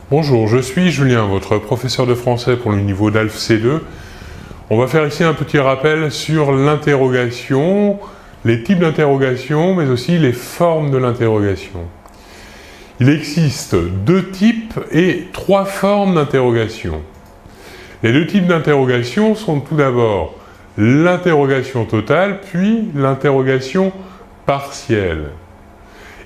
Bonjour, je suis Julien, votre professeur de français pour le niveau d'ALPH C2. On va faire ici un petit rappel sur l'interrogation, les types d'interrogation, mais aussi les formes de l'interrogation. Il existe deux types et trois formes d'interrogation. Les deux types d'interrogation sont tout d'abord l'interrogation totale, puis l'interrogation partielle.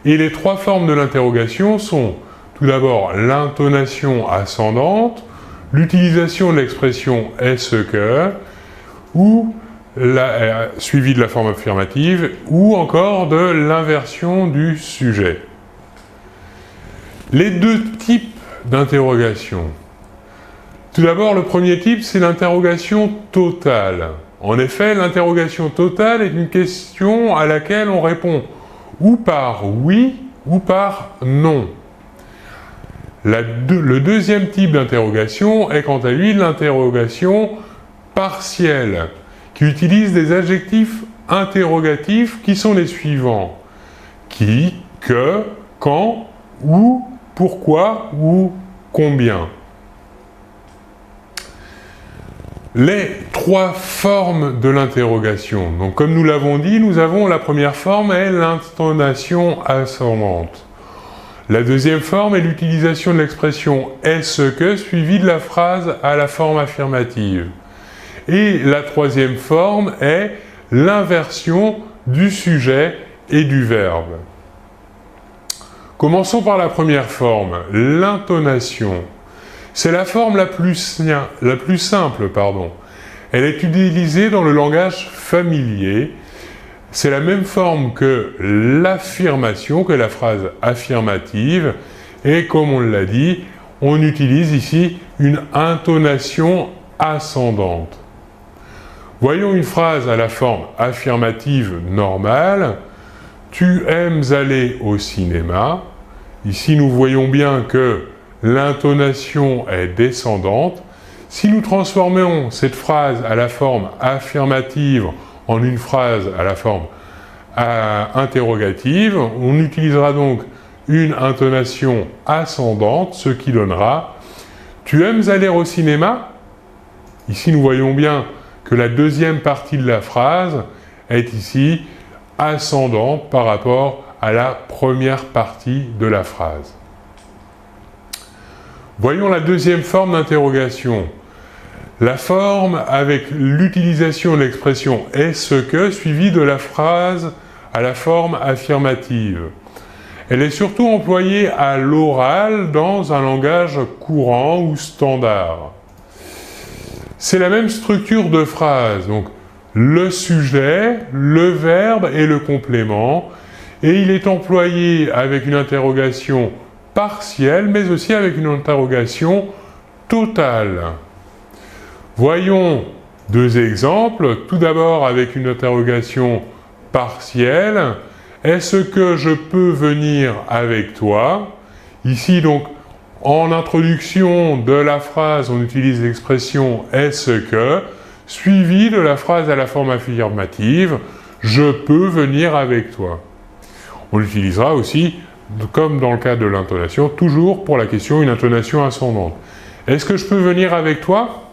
Et les trois formes de l'interrogation sont tout d'abord l'intonation ascendante, l'utilisation de l'expression « est-ce que » ou suivi de la forme affirmative, ou encore de l'inversion du sujet. Les deux types d'interrogation. Tout d'abord, le premier type, c'est l'interrogation totale. En effet, l'interrogation totale est une question à laquelle on répond ou par oui ou par non. Le deuxième type d'interrogation est quant à lui l'interrogation partielle, qui utilise des adjectifs interrogatifs qui sont les suivants. Qui, que, quand, où, pourquoi ou combien. Les trois formes de l'interrogation. Donc comme nous l'avons dit, nous avons la première forme est l'intonation ascendante. La deuxième forme est l'utilisation de l'expression « est-ce que » suivie de la phrase à la forme affirmative. Et la troisième forme est l'inversion du sujet et du verbe. Commençons par la première forme, l'intonation. C'est la forme la plus simple. Elle est utilisée dans le langage familier. C'est la même forme que l'affirmation, que la phrase affirmative. Et comme on l'a dit, on utilise ici une intonation ascendante. Voyons une phrase à la forme affirmative normale. Tu aimes aller au cinéma. Ici, nous voyons bien que l'intonation est descendante. Si nous transformons cette phrase à la forme affirmative en une phrase à la forme interrogative, on utilisera donc une intonation ascendante, ce qui donnera « Tu aimes aller au cinéma ?» Ici, nous voyons bien que la deuxième partie de la phrase est ici ascendante par rapport à la première partie de la phrase. Voyons la deuxième forme d'interrogation. La forme avec l'utilisation de l'expression « est-ce que » suivie de la phrase à la forme affirmative. Elle est surtout employée à l'oral dans un langage courant ou standard. C'est la même structure de phrase, donc le sujet, le verbe et le complément, et il est employé avec une interrogation partielle, mais aussi avec une interrogation totale. Voyons deux exemples. Tout d'abord avec une interrogation partielle. Est-ce que je peux venir avec toi? Ici donc, en introduction de la phrase, on utilise l'expression « est-ce que » suivie de la phrase à la forme affirmative « je peux venir avec toi ». On l'utilisera aussi, comme dans le cas de l'intonation, toujours pour la question une intonation ascendante. Est-ce que je peux venir avec toi?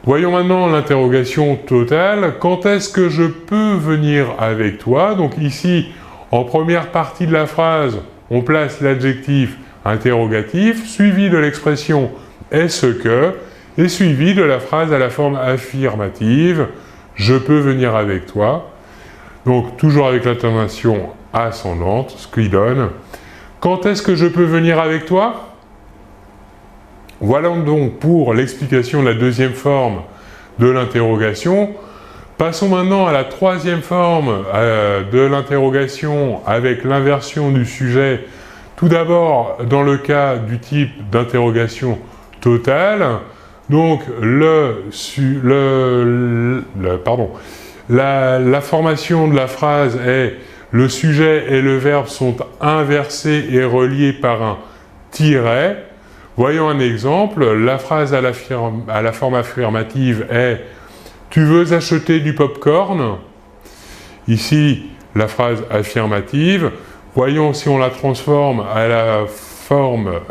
Voyons maintenant l'interrogation totale. Quand est-ce que je peux venir avec toi? Donc ici, en première partie de la phrase, on place l'adjectif interrogatif, suivi de l'expression « est-ce que » et suivi de la phrase à la forme affirmative « je peux venir avec toi ». Donc toujours avec l'intonation ascendante, ce qui donne « Quand est-ce que je peux venir avec toi ?» Voilà donc pour l'explication de la deuxième forme de l'interrogation. Passons maintenant à la troisième forme de l'interrogation avec l'inversion du sujet. Tout d'abord, dans le cas du type d'interrogation totale, donc la formation de la phrase est le sujet et le verbe sont inversés et reliés par un tiret. Voyons un exemple. La phrase à la forme affirmative est « Tu veux acheter du pop-corn ?» Ici, la phrase affirmative. Voyons si on la transforme à la forme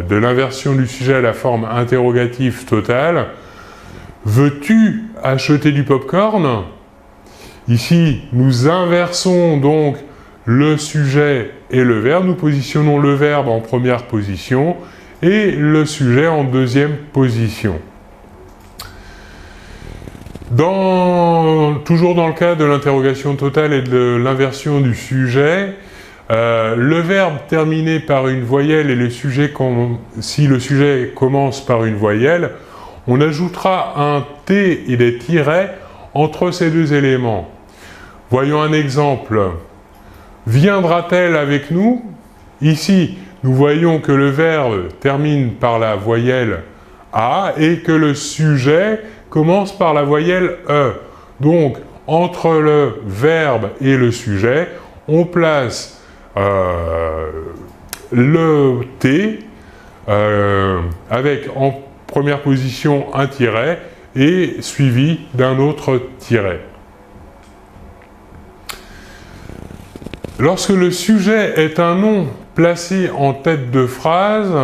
de l'inversion du sujet à la forme interrogative totale. Veux-tu acheter du pop-corn? Ici, nous inversons donc le sujet et le verbe. Nous positionnons le verbe en première position et le sujet en deuxième position. Toujours dans le cas de l'interrogation totale et de l'inversion du sujet, le verbe terminé par une voyelle et le sujet, si le sujet commence par une voyelle, on ajoutera un T et des tirets entre ces deux éléments. Voyons un exemple. Viendra-t-elle avec nous? Ici, nous voyons que le verbe termine par la voyelle A et que le sujet commence par la voyelle E. Donc, entre le verbe et le sujet, on place le T avec en première position un tiret et suivi d'un autre tiret. Lorsque le sujet est un nom placé en tête de phrase,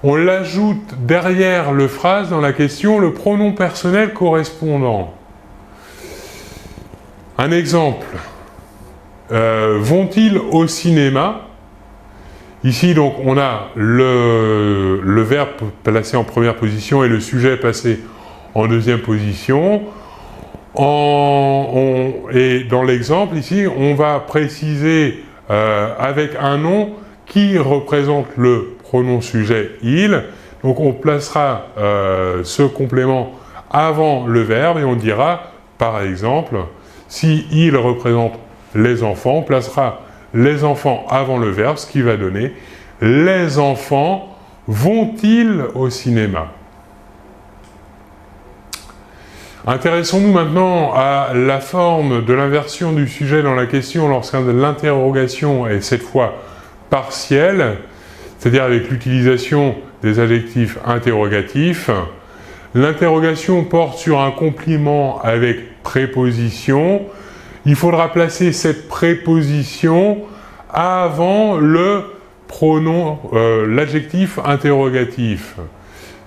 on l'ajoute derrière le phrase dans la question le pronom personnel correspondant. Un exemple. Vont-ils au cinéma? Ici, donc, on a le verbe placé en première position et le sujet placé en deuxième position. Et dans l'exemple, ici, on va préciser avec un nom qui représente le pronom sujet « il ». Donc, on placera ce complément avant le verbe et on dira, par exemple, si « il » représente les enfants, on placera les enfants avant le verbe, ce qui va donner « les enfants vont-ils au cinéma ?» Intéressons-nous maintenant à la forme de l'inversion du sujet dans la question lorsque l'interrogation est cette fois partielle, c'est-à-dire avec l'utilisation des adjectifs interrogatifs. L'interrogation porte sur un complément avec préposition. Il faudra placer cette préposition avant le pronom, l'adjectif interrogatif.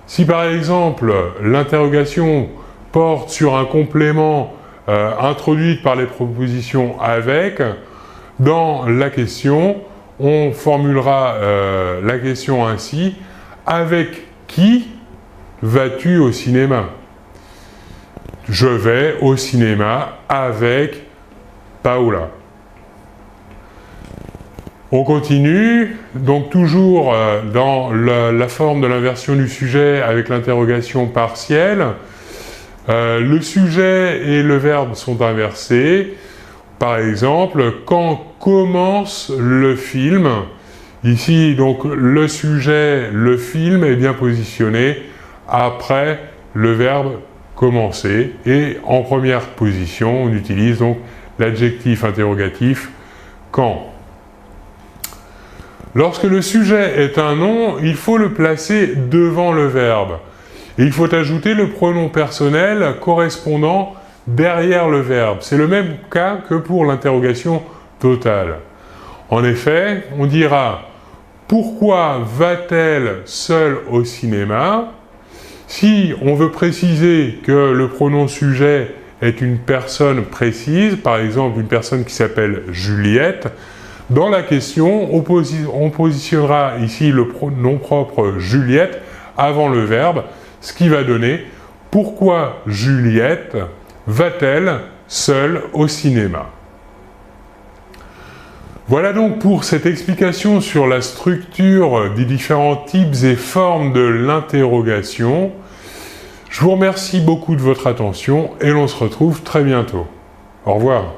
Si par exemple l'interrogation porte sur un complément introduit par les prépositions avec, dans la question, on formulera la question ainsi: avec qui vas-tu au cinéma? Je vais au cinéma avec Paola. On continue, donc toujours dans la forme de l'inversion du sujet avec l'interrogation partielle. Le sujet et le verbe sont inversés. Par exemple, quand commence le film? Ici, donc, le sujet, le film est bien positionné après le verbe commencer. Et en première position, on utilise donc l'adjectif interrogatif quand. Lorsque le sujet est un nom, il faut le placer devant le verbe. Et il faut ajouter le pronom personnel correspondant derrière le verbe. C'est le même cas que pour l'interrogation totale. En effet, on dira « Pourquoi va-t-elle seule au cinéma ?» Si on veut préciser que le pronom sujet est une personne précise, par exemple une personne qui s'appelle Juliette, dans la question, on positionnera ici le nom propre Juliette avant le verbe, ce qui va donner « Pourquoi Juliette va-t-elle seule au cinéma ?» Voilà donc pour cette explication sur la structure des différents types et formes de l'interrogation. Je vous remercie beaucoup de votre attention et l'on se retrouve très bientôt. Au revoir.